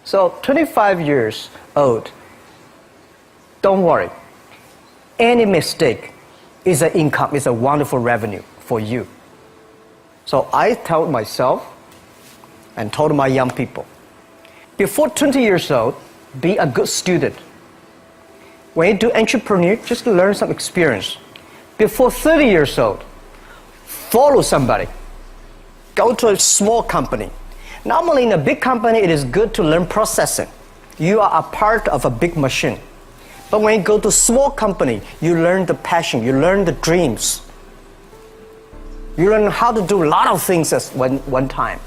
So 25 years old, don't worry. Any mistake is an income, is a wonderful revenue for you. So I told myself and told my young people, before 20 years old, be a good student. When you do entrepreneur, just learn some experience. Before 30 years old, follow somebody. Go to a small company. Normally in a big company, it is good to learn processing. You are a part of a big machine. But when you go to a small company, you learn the passion, you learn the dreams. You learn how to do a lot of things at one time.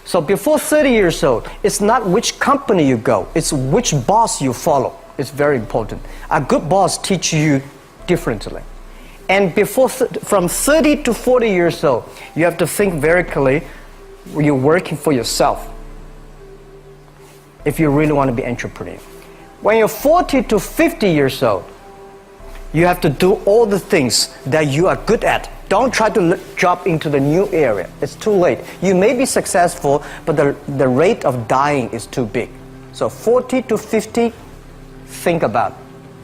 So before 30 years old, it's not which company you go, it's which boss you follow. It's very important. A good boss teaches you differently. And from 30 to 40 years old, you have to think very clearly, you're working for yourself if you really want to be an entrepreneur. When you're 40 to 50 years old, you have to do all the things that you are good at. Don't try to jump into the new area. It's too late. You may be successful, but the rate of dying is too big. So 40 to 50, think about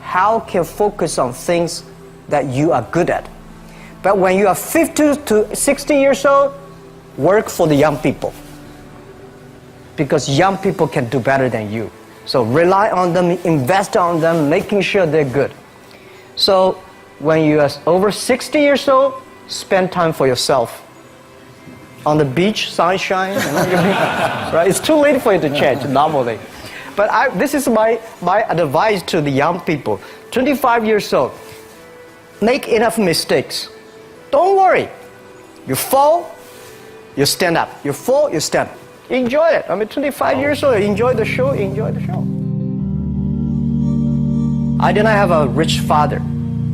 how can you focus on things that you are good at. But when you are 50 to 60 years old, work for the young people. Because young people can do better than you. So rely on them, invest on them, making sure they're good. So when you are over 60 years old, spend time for yourself. On the beach, sunshine, right? It's too late for you to change normally. But this is my advice to the young people. 25 years old, make enough mistakes. Don't worry. You fall, you stand up. You fall, you stand up. Enjoy it. I mean, 25 years old, enjoy the show, enjoy the show. I did not have a rich father.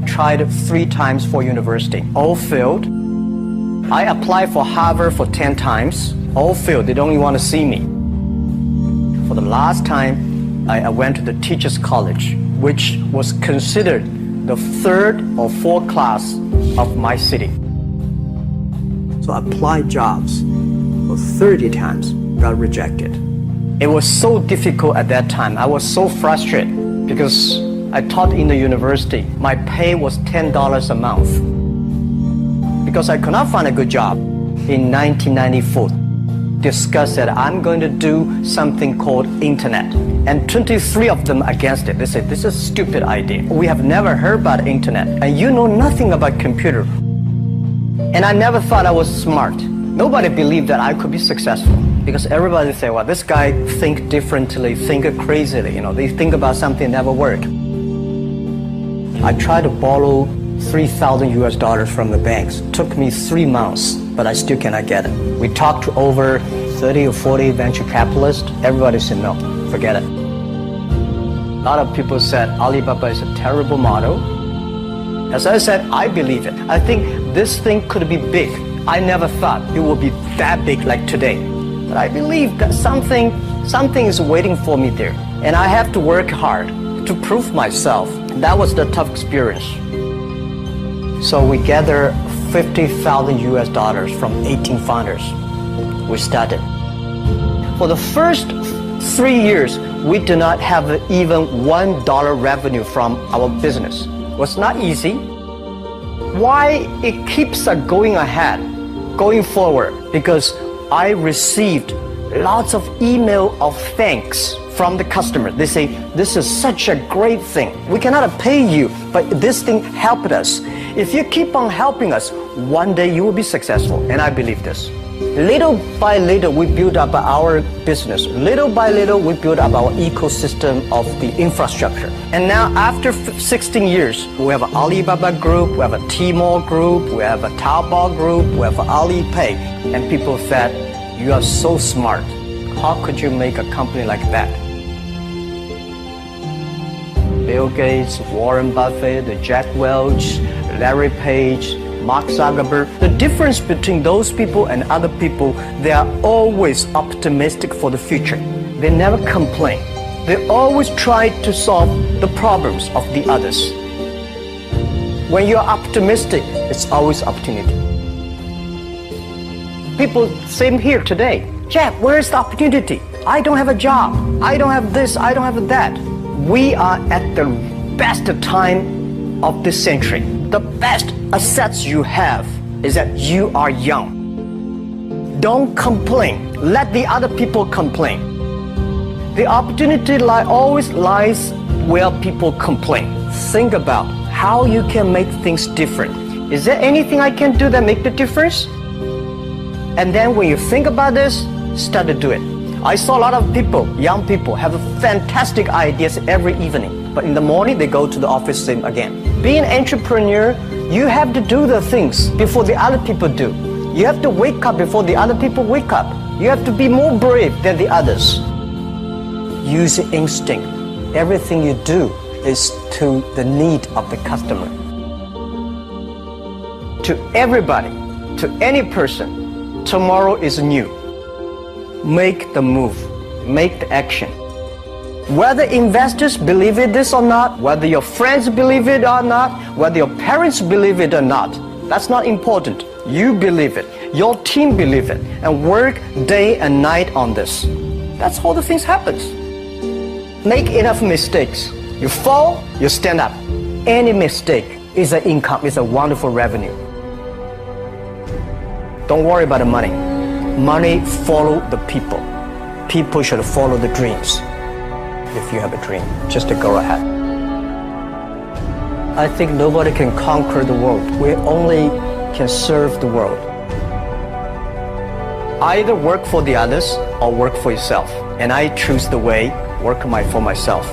Tried 3 times for university, all failed. I applied for Harvard for 10 times, all failed. They don't even want to see me. For the last time, I went to the teachers' college, which was considered the 3rd or 4th class of my city. So I applied jobs for 30 times, got rejected. It was so difficult at that time. I was so frustrated because I taught in the university. My pay was $10 a month. Because I could not find a good job. In 1994, discussed that I'm going to do something called internet. And 23 of them against it. They said, this is a stupid idea. We have never heard about internet. And you know nothing about computer. And I never thought I was smart. Nobody believed that I could be successful. Because everybody say, well, this guy think differently, think crazily. You know, they think about something that never work. I tried to borrow $3,000 from the banks. Took me 3 months, but I still cannot get it. We talked to over 30 or 40 venture capitalists. Everybody said, no, forget it. A lot of people said Alibaba is a terrible model. As I said, I believe it. I think this thing could be big. I never thought it would be that big like today. But I believe that something is waiting for me there. And I have to work hard to prove myself. That was the tough experience. So we gathered $50,000 from 18 founders. We started. For the first 3 years, we did not have even $1 revenue from our business. It was not easy. Why it keeps going ahead, going forward? Because I received lots of email of thanks from the customer. They say, this is such a great thing. We cannot pay you, but this thing helped us. If you keep on helping us, one day you will be successful. And I believe this. Little by little, we build up our business. Little by little, we build up our ecosystem of the infrastructure. And now, after 16 years, we have an Alibaba group, we have a Tmall group, we have a Taobao group, we have Alipay. And people said, you are so smart. How could you make a company like that? Bill Gates, Warren Buffett, Jack Welch, Larry Page, Mark Zuckerberg. The difference between those people and other people, they are always optimistic for the future. They never complain. They always try to solve the problems of the others. When you're optimistic, it's always opportunity. People, same here today. Jack, where's the opportunity? I don't have a job. I don't have this. I don't have that. We are at the best time of this century. The best assets you have is that you are young. Don't complain. Let the other people complain. The opportunity always lies where people complain. Think about how you can make things different. Is there anything I can do that make the difference? And then when you think about this, start to do it. I saw a lot of people, young people, have fantastic ideas every evening. But in the morning, they go to the office same again. Being an entrepreneur, you have to do the things before the other people do. You have to wake up before the other people wake up. You have to be more brave than the others. Use instinct. Everything you do is to the need of the customer. To everybody, to any person, tomorrow is new. Make the move, make the action. Whether investors believe it this or not, whether your friends believe it or not, whether your parents believe it or not, that's not important. You believe it, your team believe it, and work day and night on this. That's how the things happens. Make enough mistakes. You fall, you stand up. Any mistake is an income, is a wonderful revenue. Don't worry about the money. Money follow the people. People should follow the dreams. If you have a dream, just to go ahead. I think nobody can conquer the world. We only can serve the world. Either work for the others or work for yourself. And I choose the way, work for myself.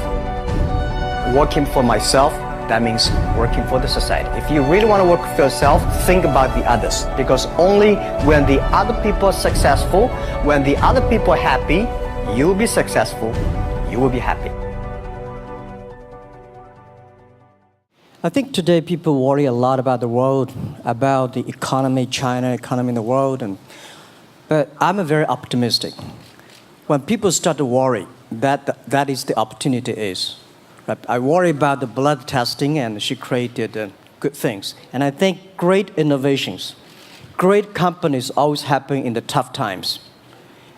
Working for myself, that means working for the society. If you really want to work for yourself, think about the others. Because only when the other people are successful, when the other people are happy, you will be successful, you will be happy. I think today people worry a lot about the world, about the economy, China, economy in the world. But I'm very optimistic. When people start to worry, that is the opportunity is. I worry about the blood testing, and she created good things. And I think great innovations, great companies always happen in the tough times.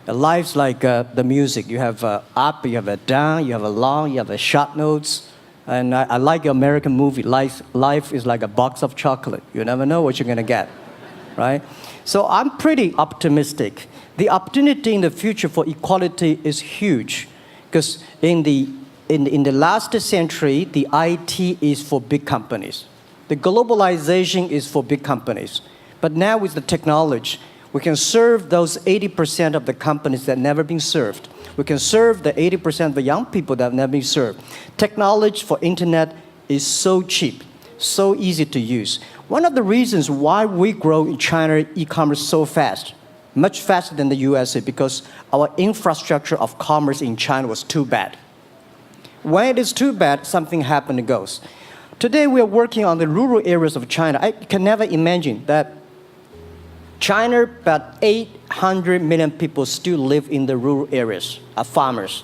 Life's like the music. You have up, you have a down, you have a long, you have a short notes. And I like your American movie. Life is like a box of chocolate. You never know what you're going to get, right? So I'm pretty optimistic. The opportunity in the future for equality is huge, because in the last century, the IT is for big companies. The globalization is for big companies. But now with the technology, we can serve those 80% of the companies that never been served. We can serve the 80% of the young people that have never been served. Technology for internet is so cheap, so easy to use. One of the reasons why we grow in China e-commerce so fast, much faster than the USA, because our infrastructure of commerce in China was too bad. When it is too bad, something happens and goes. Today we are working on the rural areas of China. I can never imagine that China, about 800 million people still live in the rural areas, are farmers.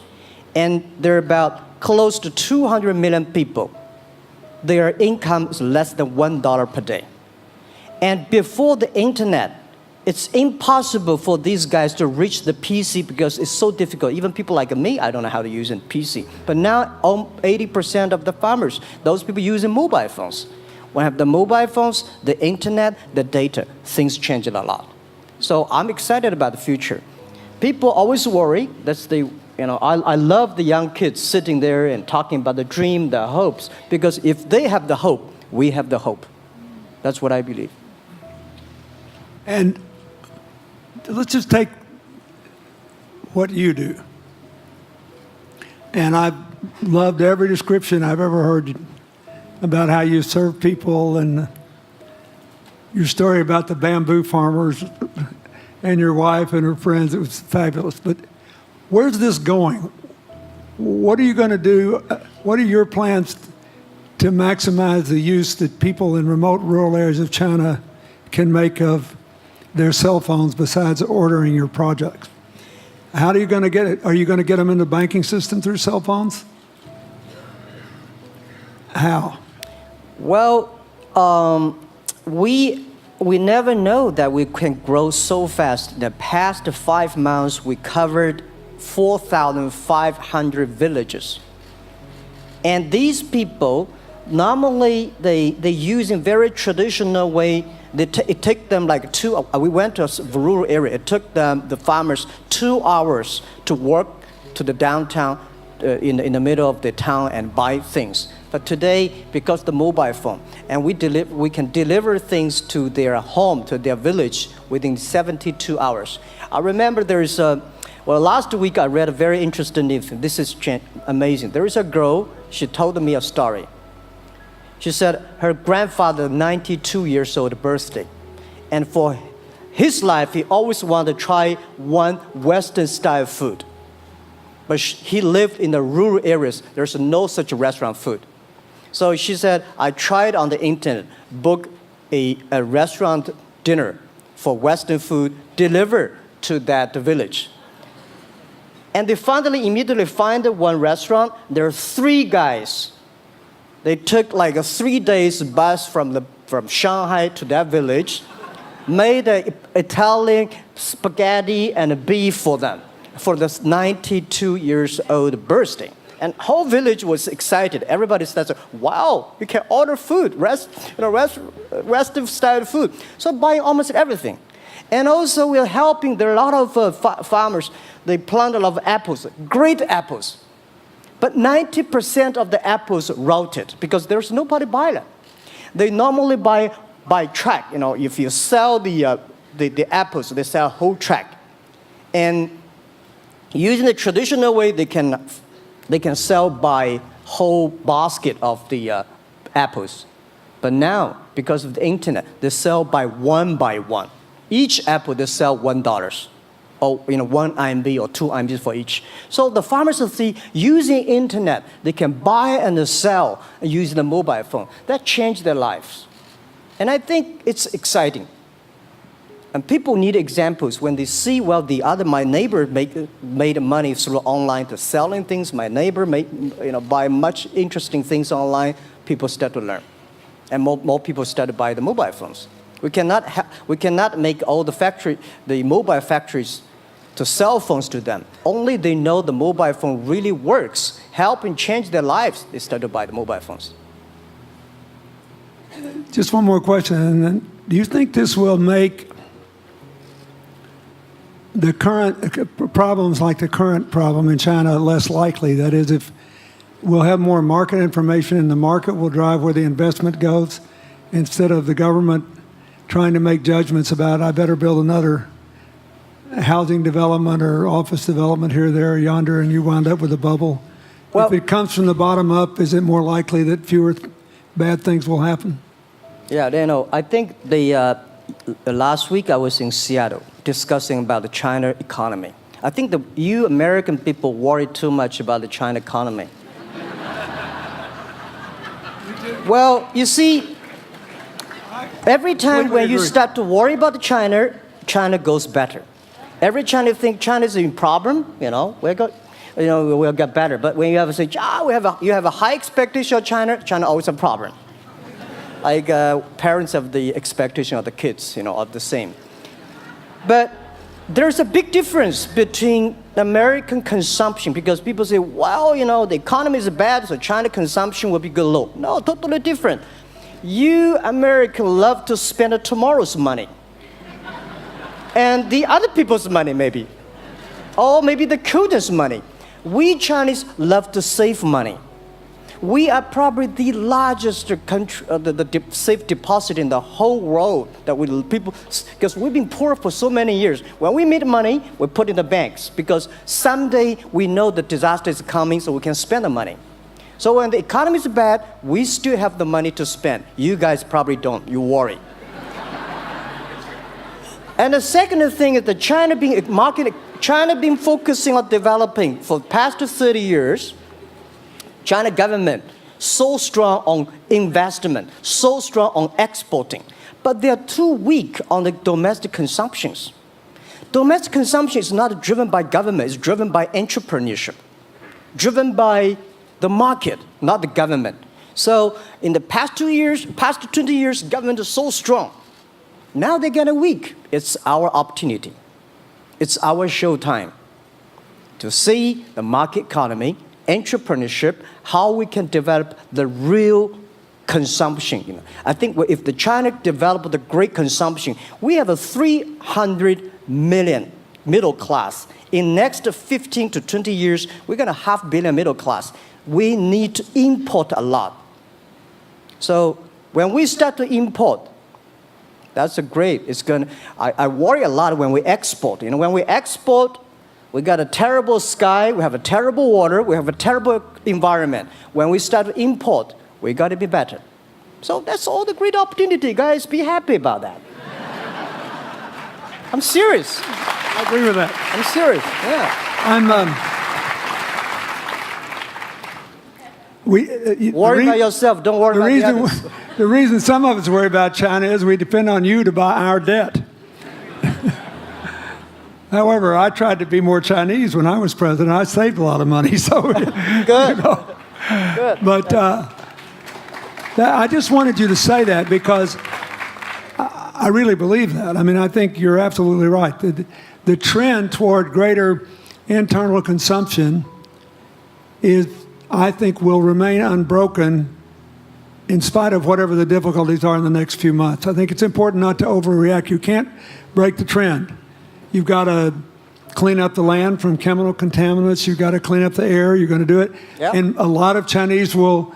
And there are about close to 200 million people. Their income is less than $1 per day. And before the internet, it's impossible for these guys to reach the PC because it's so difficult. Even people like me, I don't know how to use a PC. But now 80% of the farmers, those people using mobile phones. When I have the mobile phones, the internet, the data, things change a lot. So I'm excited about the future. People always worry. That's I love the young kids sitting there and talking about the dream, the hopes, because if they have the hope, we have the hope. That's what I believe. And let's just take what you do. And I've loved every description I've ever heard about how you serve people, and your story about the bamboo farmers and your wife and her friends. It was fabulous. But where's this going? What are you going to do? What are your plans to maximize the use that people in remote rural areas of China can make of their cell phones besides ordering your projects? How are you going to get it? Are you going to get them in the banking system through cell phones? How? Well, we never know that we can grow so fast. In the past 5 months, we covered 4,500 villages. And these people, normally they use in very traditional way. It took them like we went to a rural area. It took the farmers 2 hours to work to the downtown in the middle of the town and buy things. But today, because the mobile phone, and we can deliver things to their home, to their village within 72 hours. I remember last week I read a very interesting thing. This is amazing. There is a girl, she told me a story. She said her grandfather, 92 years old birthday. And for his life, he always wanted to try one Western style food. But he lived in the rural areas. There's no such restaurant food. So she said, I tried on the internet, book a restaurant dinner for Western food, delivered to that village. And they finally immediately find one restaurant. There are 3 guys. They took like a 3 days bus from Shanghai to that village, made an Italian spaghetti and beef for them for this 92 years old birthday. And whole village was excited. Everybody said, wow, we can order food, Western style food. So buying almost everything. And also we're helping, there are a lot of farmers, they plant a lot of apples, great apples. But 90% of the apples rotted because there's nobody buy them. They normally buy by track. If you sell the apples, they sell whole track. And using the traditional way, they can sell by whole basket of the apples. But now, because of the internet, they sell by one. Each apple they sell $1. Or 1 RMB or 2 RMB for each. So the farmers see using internet, they can buy and sell using the mobile phone. That changed their lives. And I think it's exciting. And people need examples when they see, my neighbor made money through online to selling things. My neighbor buy much interesting things online. People start to learn. And more people start to buy the mobile phones. We cannot make all the mobile factories to sell phones to them. Only they know the mobile phone really works, helping change their lives, they start to buy the mobile phones. Just one more question. And then, do you think this will make the current problems like the current problem in China less likely? That is, if we'll have more market information and the market will drive where the investment goes instead of the government trying to make judgments about, I better build another housing development or office development here, there, yonder, and you wound up with a bubble. If it comes from the bottom up, is it more likely that fewer bad things will happen? Yeah, I think last week I was in Seattle discussing about the China economy. I think you American people worry too much about the China economy. Well, you see, every time when you start to worry about China goes better. Every time you think China is in problem, we'll get better. But when you have to say, you have a high expectation of China always a problem. Like parents have the expectation of the kids, of the same. But there's a big difference between American consumption because people say, the economy is bad, so China consumption will be good low. No, totally different. You Americans love to spend tomorrow's money. And the other people's money, maybe. Or maybe the children's money. We Chinese love to save money. We are probably the largest country, the safe deposit in the whole world because we've been poor for so many years. When we make money, we put in the banks because someday we know the disaster is coming, so we can spend the money. So when the economy is bad, we still have the money to spend. You guys probably don't. You worry. And the second thing is that China been focusing on developing for the past 30 years. China government so strong on investment, so strong on exporting, but they are too weak on the domestic consumptions. Domestic consumption is not driven by government; it's driven by entrepreneurship, driven by the market, not the government. So in the past 20 years, government is so strong. Now they're getting weak. It's our opportunity. It's our showtime to see the market economy, entrepreneurship, how we can develop the real consumption. I think if the China developed the great consumption, we have a 300 million middle class. In next 15 to 20 years, we're going to have 500 million middle class. We need to import a lot. So when we start to import, that's a great. I worry a lot when we export. When we export, we got a terrible sky, we have a terrible water, we have a terrible environment. When we start to import, we got to be better. So that's all the great opportunity, guys. Be happy about that. I'm serious. I agree with that. I'm serious. Yeah. Worry about yourself. Don't worry about the others. The reason some of us worry about China is we depend on you to buy our debt. However, I tried to be more Chinese when I was president. I saved a lot of money. So good. Good. But I just wanted you to say that because I really believe that. I mean, I think you're absolutely right. The trend toward greater internal consumption I think, will remain unbroken in spite of whatever the difficulties are in the next few months. I think it's important not to overreact. You can't break the trend. You've got to clean up the land from chemical contaminants. You've got to clean up the air. You're going to do it. Yep. And a lot of Chinese will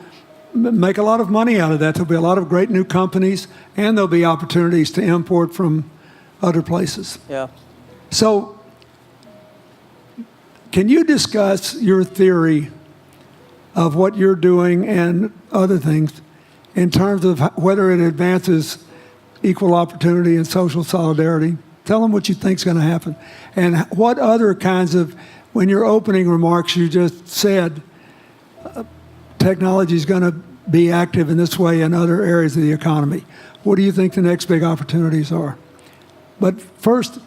make a lot of money out of that. There'll be a lot of great new companies, and there'll be opportunities to import from other places. Yeah. So can you discuss your theory of what you're doing and other things in terms of whether it advances equal opportunity and social solidarity? Tell them what you think is going to happen. And what other kinds of, when your opening remarks, you just said technology is going to be active in this way in other areas of the economy. What do you think the next big opportunities are? But first,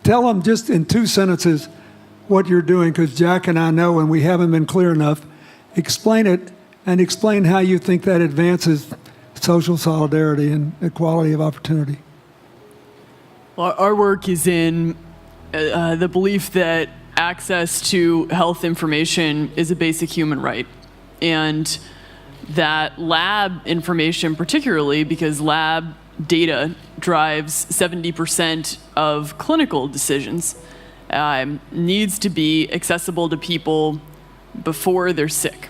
tell them just in 2 sentences what you're doing, because Jack and I know, and we haven't been clear enough. Explain it, and explain how you think that advances social solidarity and equality of opportunity. Well, our work is in the belief that access to health information is a basic human right. And that lab information, particularly because lab data drives 70% of clinical decisions, needs to be accessible to people before they're sick.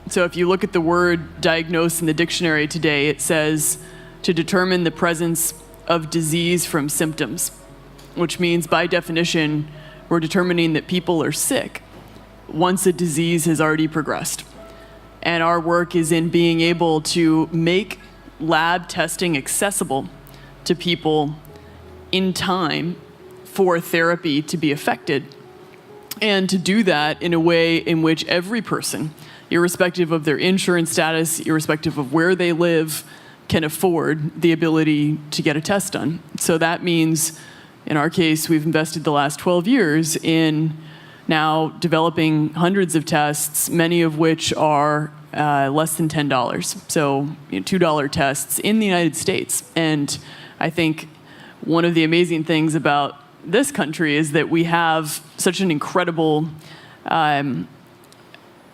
So if you look at the word diagnose in the dictionary today, it says to determine the presence of disease from symptoms, which means by definition, we're determining that people are sick once a disease has already progressed. And our work is in being able to make lab testing accessible to people in time for therapy to be effected. And to do that in a way in which every person, irrespective of their insurance status, irrespective of where they live, can afford the ability to get a test done. So that means, in our case, we've invested the last 12 years in now developing hundreds of tests, many of which are less than $10. So $2 tests in the United States. And I think one of the amazing things about this country is that we have such an incredible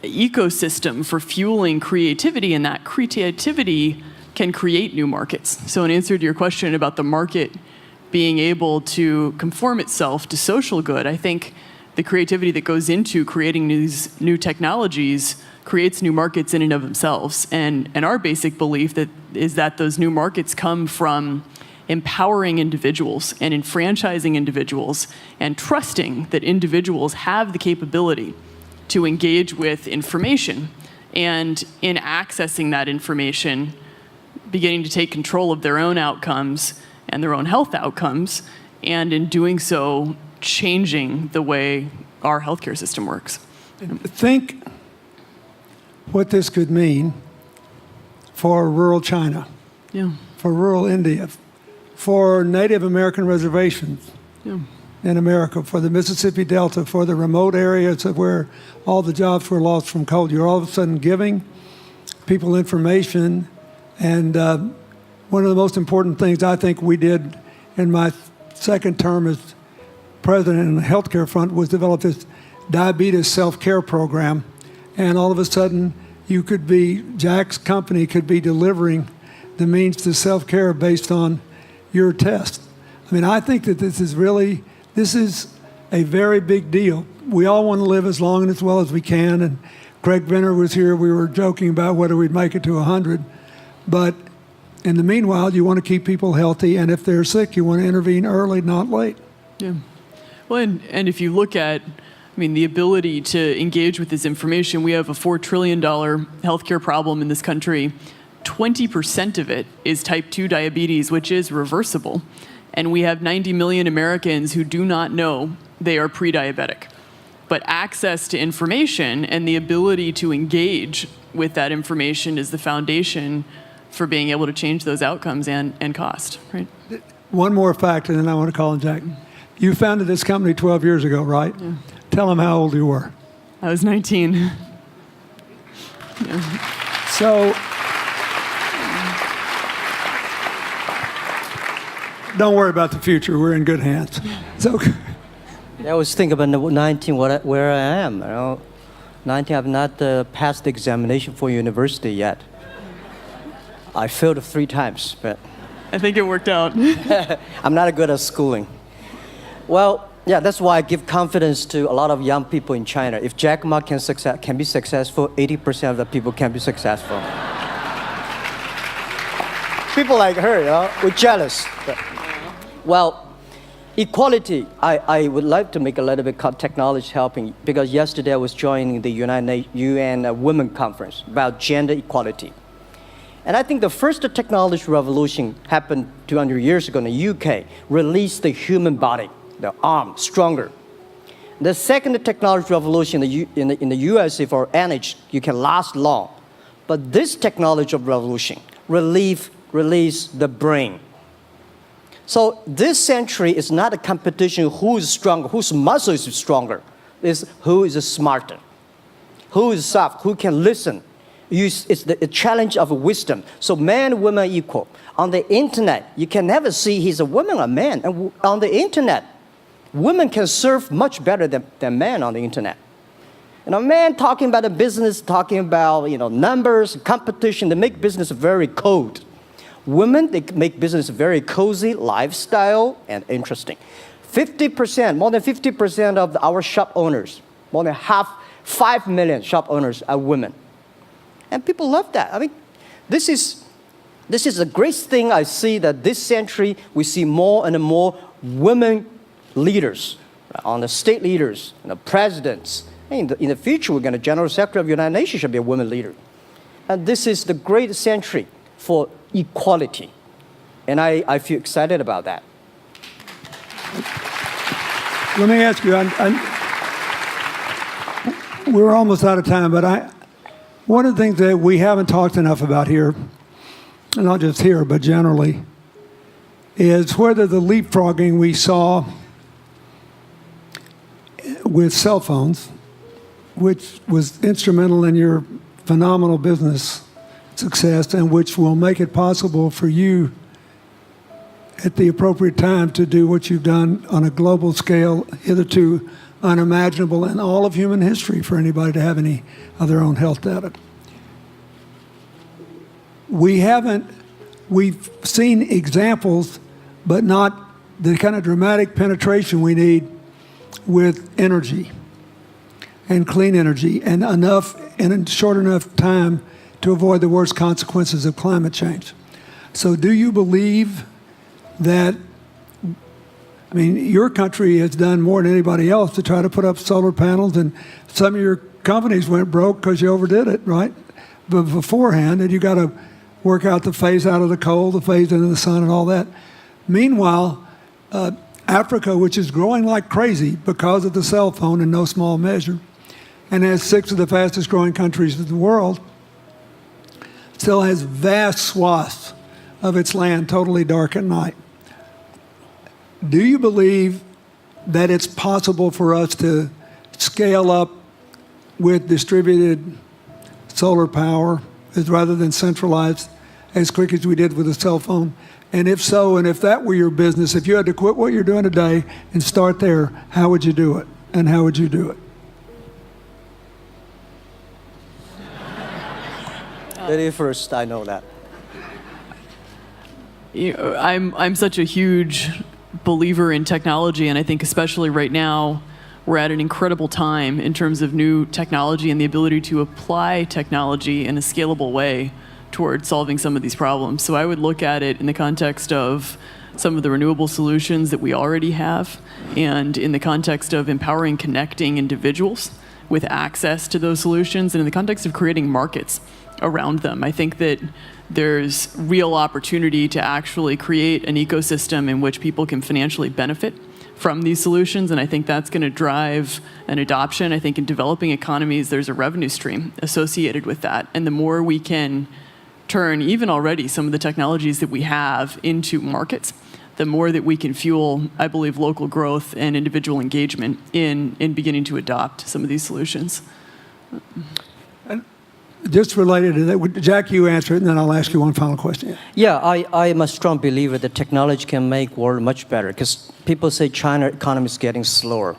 ecosystem for fueling creativity, and that creativity can create new markets. So in answer to your question about the market being able to conform itself to social good, I think the creativity that goes into creating these new technologies creates new markets in and of themselves. And our basic belief is that those new markets come from empowering individuals and enfranchising individuals and trusting that individuals have the capability to engage with information, and in accessing that information, beginning to take control of their own outcomes and their own health outcomes, and in doing so, changing the way our healthcare system works. Think what this could mean for rural China, for rural India, for Native American reservations in America, for the Mississippi Delta, for the remote areas of where all the jobs were lost from coal. You're all of a sudden giving people information. And one of the most important things I think we did in my second term as president in the healthcare front was develop this diabetes self-care program, and all of a sudden Jack's company could be delivering the means to self-care based on your test. I mean, I think that this is a very big deal. We all want to live as long and as well as we can, and Craig Venner was here. We were joking about whether we'd make it to 100, but in the meanwhile, you want to keep people healthy, and if they're sick, you want to intervene early, not late. Yeah. Well, and if you look at, the ability to engage with this information, we have a $4 trillion healthcare problem in this country. 20% of it is type 2 diabetes, which is reversible. And we have 90 million Americans who do not know they are pre-diabetic. But access to information and the ability to engage with that information is the foundation for being able to change those outcomes and cost, right? One more fact, and then I want to call on Jack. You founded this company 12 years ago, right? Yeah. Tell them how old you were. I was 19. Yeah. So, don't worry about the future. We're in good hands. So, I always think about 19, where I am. 19, I've not passed the examination for university yet. I failed 3 times, but I think it worked out. I'm not good at schooling. Well, yeah, that's why I give confidence to a lot of young people in China. If Jack Ma can be successful, 80% of the people can be successful. People like her, we're jealous. But, well, equality, I would like to make a little bit of technology helping, because yesterday I was joining the UN Women Conference about gender equality. And I think the first technology revolution happened 200 years ago in the UK, released the human body, the arm, stronger. The second technology revolution in the USA for energy, you can last long. But this technology revolution release the brain. So this century is not a competition who is stronger, whose muscle is stronger. It's who is smarter, who is soft, who can listen. It's the challenge of wisdom. So man, woman equal. On the internet, you can never see he's a woman or man. And on the internet, women can serve much better than men on the internet. Men talking about the business, talking about numbers, competition, they make business very cold. Women, they make business very cozy, lifestyle, and interesting. 50%, more than 50% of our shop owners, more than 5 million shop owners are women. And people love that. This is a great thing. I see that this century, we see more and more women leaders, on the state leaders, presidents. In the future, we're going to General Secretary of the United Nations should be a woman leader. And this is the great century for equality. And I feel excited about that. let me ask you, we're almost out of time, but one of the things that we haven't talked enough about here, and not just here, but generally, is whether the leapfrogging we saw with cell phones, which was instrumental in your phenomenal business success and which will make it possible for you at the appropriate time to do what you've done on a global scale, hitherto unimaginable in all of human history for anybody to have any of their own health data. We've seen examples, but not the kind of dramatic penetration we need with energy and clean energy and enough in a short enough time to avoid the worst consequences of climate change. So do you believe that, your country has done more than anybody else to try to put up solar panels, and some of your companies went broke because you overdid it, right? But beforehand, and you got to work out the phase out of the coal, the phase into the sun and all that. Meanwhile, Africa, which is growing like crazy because of the cell phone in no small measure, and has 6 of the fastest growing countries in the world, still has vast swaths of its land totally dark at night. Do you believe that it's possible for us to scale up with distributed solar power rather than centralized as quick as we did with the cell phone? And if so, and if that were your business, if you had to quit what you're doing today and start there, how would you do it? And how would you do it? Very first, I know that. I'm such a huge believer in technology, and I think especially right now, we're at an incredible time in terms of new technology and the ability to apply technology in a scalable way towards solving some of these problems. So I would look at it in the context of some of the renewable solutions that we already have, and in the context of empowering, connecting individuals with access to those solutions, and in the context of creating markets around them. I think that there's real opportunity to actually create an ecosystem in which people can financially benefit from these solutions, and I think that's going to drive an adoption. I think in developing economies, there's a revenue stream associated with that, and the more we can turn even already some of the technologies that we have into markets, the more that we can fuel, I believe, local growth and individual engagement in beginning to adopt some of these solutions. Just related to that, Jack, you answer it, and then I'll ask you one final question. Yeah, I am a strong believer that technology can make world much better, because people say China economy is getting slower.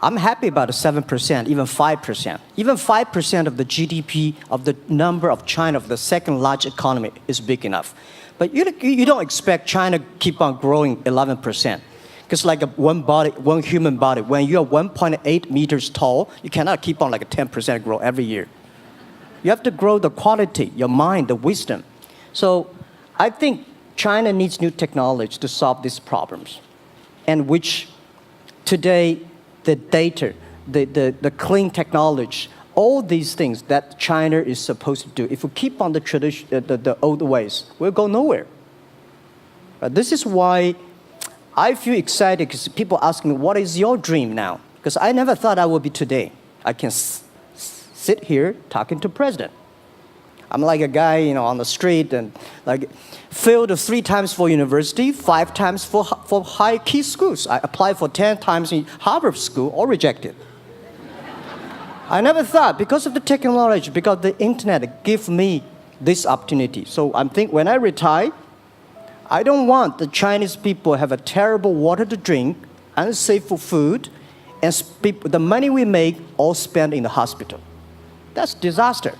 I'm happy about the 7%, even 5%. Even 5% of the GDP of the number of China, of the second largest economy, is big enough. But you don't expect China to keep on growing 11%. Because like one human body, when you're 1.8 meters tall, you cannot keep on like a 10% grow every year. You have to grow the quality, your mind, the wisdom. So I think China needs new technology to solve these problems, and which today the data, the clean technology, all these things that China is supposed to do, if we keep on the tradition, the old ways, we'll go nowhere. This is why I feel excited, because people ask me, what is your dream now? Because I never thought I would be today. I can sit here talking to president. I'm like a guy, on the street, and like failed 3 times for university, 5 times for high key schools. I applied for 10 times in Harvard school, all rejected. I never thought, because of the technology, because the internet gave me this opportunity. So I think when I retire, I don't want the Chinese people have a terrible water to drink, unsafe for food, and the money we make all spent in the hospital. That's disaster.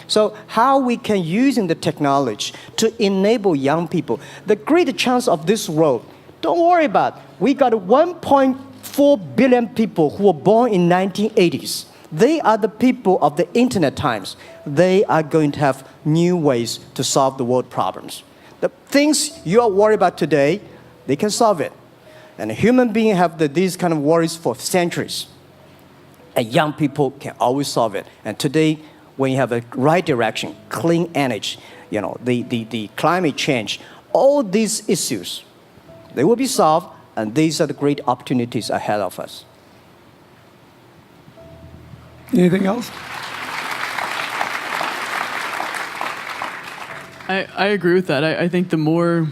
So how we can using the technology to enable young people, the great chance of this world, don't worry about, we got 1.4 billion people who were born in 1980s. They are the people of the internet times. They are going to have new ways to solve the world problems. The things you are worried about today, they can solve it. And human beings have these kind of worries for centuries. And young people can always solve it. And today, when you have a right direction, clean energy, the climate change, all these issues, they will be solved, and these are the great opportunities ahead of us. Anything else? I agree with that. I think the more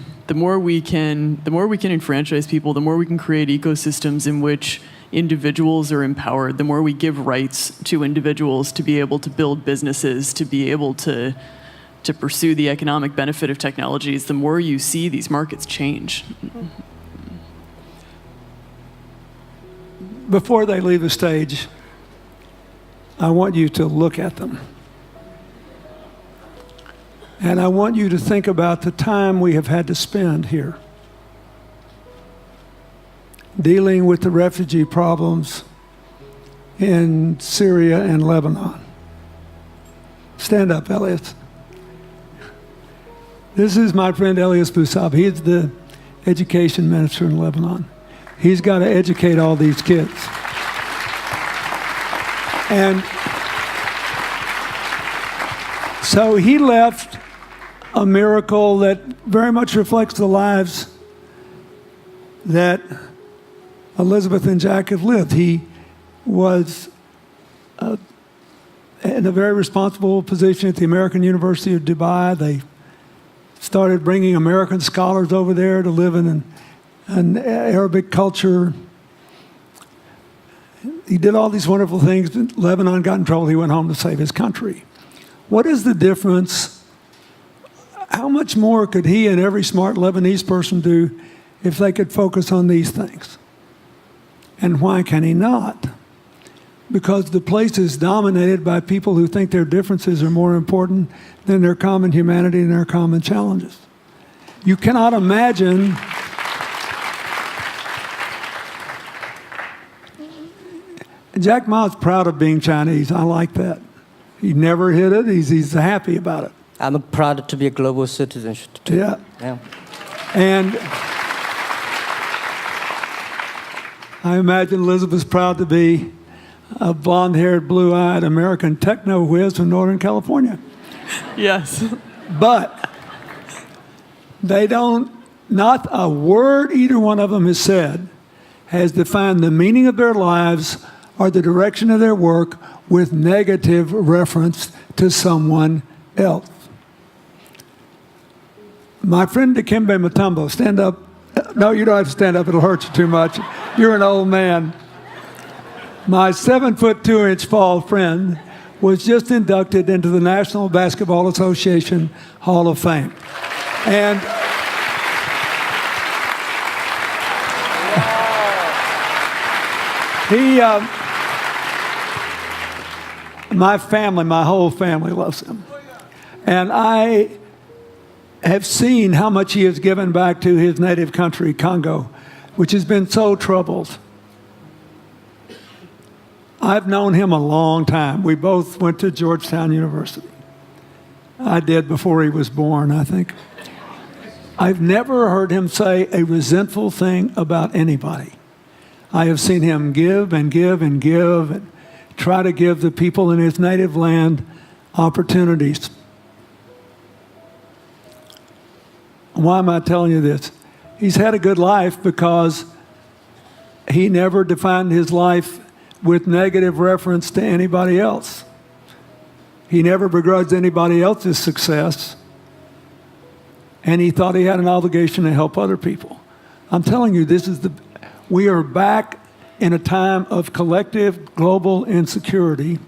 we can enfranchise people, the more we can create ecosystems in which individuals are empowered, the more we give rights to individuals to be able to build businesses, to be able to pursue the economic benefit of technologies, the more you see these markets change. Before they leave the stage, I want you to look at them. And I want you to think about the time we have had to spend here dealing with the refugee problems in Syria and Lebanon. Stand up, Elias. This is my friend Elias Bousab. He is the education minister in Lebanon. He's got to educate all these kids. And so he left a miracle that very much reflects the lives that Elizabeth and Jack have lived. He was in a very responsible position at the American University of Dubai. They started bringing American scholars over there to live in an Arabic culture. He did all these wonderful things. Lebanon got in trouble. He went home to save his country. What is the difference? How much more could he and every smart Lebanese person do if they could focus on these things? And why can he not? because the place is dominated by people who think their differences are more important than their common humanity and their common challenges. You cannot imagine Jack Ma's proud of being Chinese. I like that. He never hid it. He's happy about it. I'm proud to be a global citizen too. Yeah. Yeah. And I imagine Elizabeth's proud to be a blonde-haired, blue-eyed American techno whiz from Northern California. Yes. But they don't, not a word either one of them has said has defined the meaning of their lives or the direction of their work with negative reference to someone else. My friend Dikembe Mutombo, stand up. No, you don't have to stand up. It'll hurt you too much. You're an old man. My 7'2" tall friend was just inducted into the National Basketball Association Hall of Fame. And my family, my whole family loves him. And I have seen how much he has given back to his native country, Congo, which has been so troubled. I've known him a long time. We both went to Georgetown University. I did before he was born, I think. I've never heard him say a resentful thing about anybody. I have seen him give and give and give and try to give the people in his native land opportunities. Why am I telling you this? He's had a good life because he never defined his life with negative reference to anybody else. He never begrudged anybody else's success, and he thought he had an obligation to help other people. I'm telling you, we are back in a time of collective global insecurity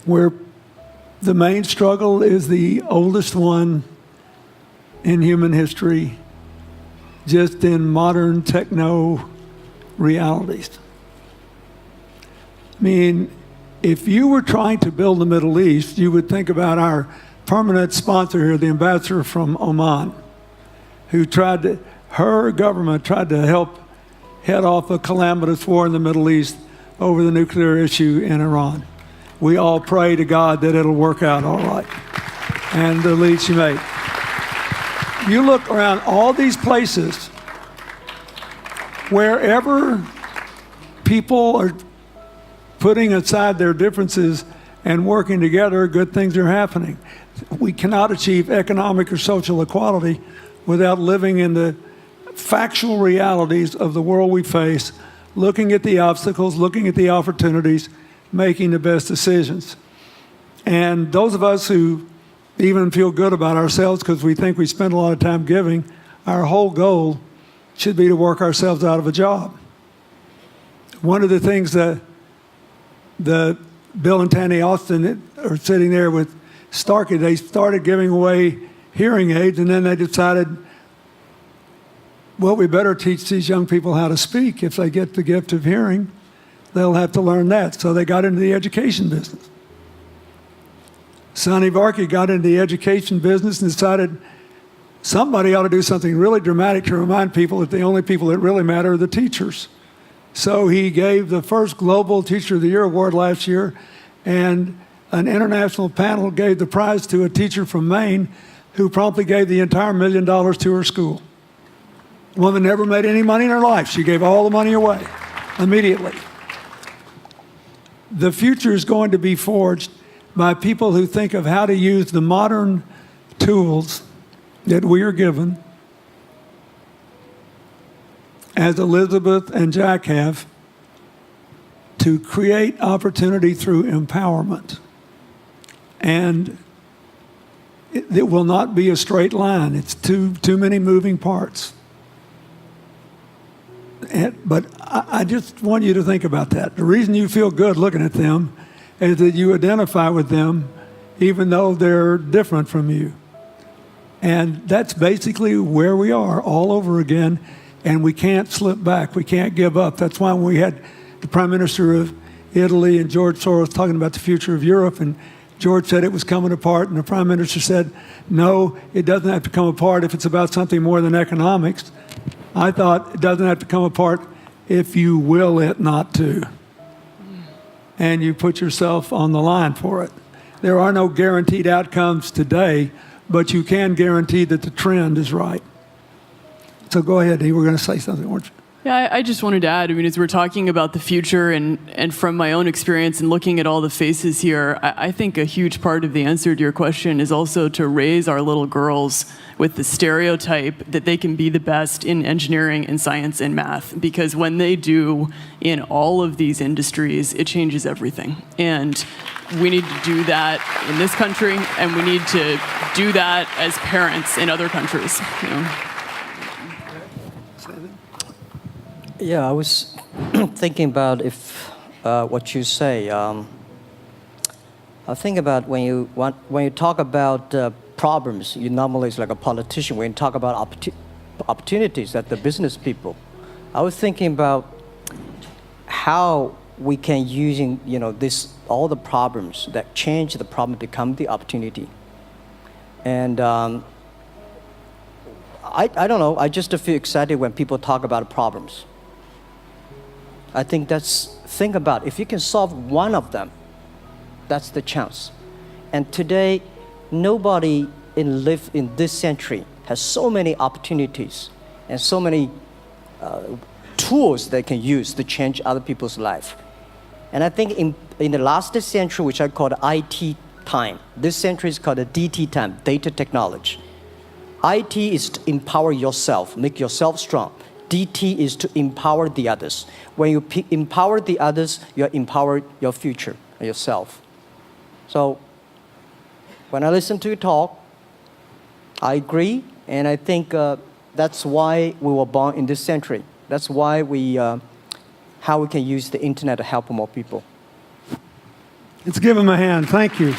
where the main struggle is the oldest one in human history, just in modern techno realities. I mean, if you were trying to build the Middle East, you would think about our permanent sponsor here, the ambassador from Oman, who her government tried to help head off a calamitous war in the Middle East over the nuclear issue in Iran. We all pray to God that it'll work out all right. And the lead she made. You look around all these places, wherever people are putting aside their differences and working together, good things are happening. We cannot achieve economic or social equality without living in the factual realities of the world we face, looking at the obstacles, looking at the opportunities, making the best decisions. And those of us who even feel good about ourselves because we think we spend a lot of time giving, our whole goal should be to work ourselves out of a job. One of the things that Bill and Tanny Austin are sitting there with Starkey, they started giving away hearing aids, and then they decided, well, we better teach these young people how to speak. If they get the gift of hearing, they'll have to learn that. So they got into the education business. Sonny Varkey got into the education business and decided somebody ought to do something really dramatic to remind people that the only people that really matter are the teachers. So he gave the first Global Teacher of the Year award last year, and an international panel gave the prize to a teacher from Maine who promptly gave the entire $1 million to her school. The woman never made any money in her life. She gave all the money away immediately. The future is going to be forged by people who think of how to use the modern tools that we are given, as Elizabeth and Jack have, to create opportunity through empowerment. And it will not be a straight line. It's too many moving parts. But I just want you to think about that. The reason you feel good looking at them is that you identify with them even though they're different from you. And that's basically where we are all over again, and we can't slip back. We can't give up. That's why when we had the Prime Minister of Italy and George Soros talking about the future of Europe, and George said it was coming apart, and the Prime Minister said, no, it doesn't have to come apart if it's about something more than economics. I thought it doesn't have to come apart if you will it not to. And you put yourself on the line for it. There are no guaranteed outcomes today, but you can guarantee that the trend is right. So go ahead, you were going to say something, weren't you? Yeah, I just wanted to add, I mean, as we're talking about the future and from my own experience and looking at all the faces here, I think a huge part of the answer to your question is also to raise our little girls with the stereotype that they can be the best in engineering and science and math, because when they do in all of these industries, it changes everything. And we need to do that in this country, and we need to do that as parents in other countries. You know? Yeah, I was thinking about if what you say. I think about when you talk about problems, you normally it's like a politician. When you talk about opportunities, that the business people. I was thinking about how we can using this all the problems that change the problem become the opportunity. And I don't know. I just feel excited when people talk about problems. I think think about if you can solve one of them, that's the chance. And today, nobody live in this century has so many opportunities and so many tools they can use to change other people's life. And I think in the last century, which I call the IT time, this century is called the DT time, data technology. IT is to empower yourself, make yourself strong. DT is to empower the others. When you empower the others, you empower your future, yourself. So when I listen to you talk, I agree, and I think that's why we were born in this century. That's why how we can use the internet to help more people. Let's give him a hand. Thank you.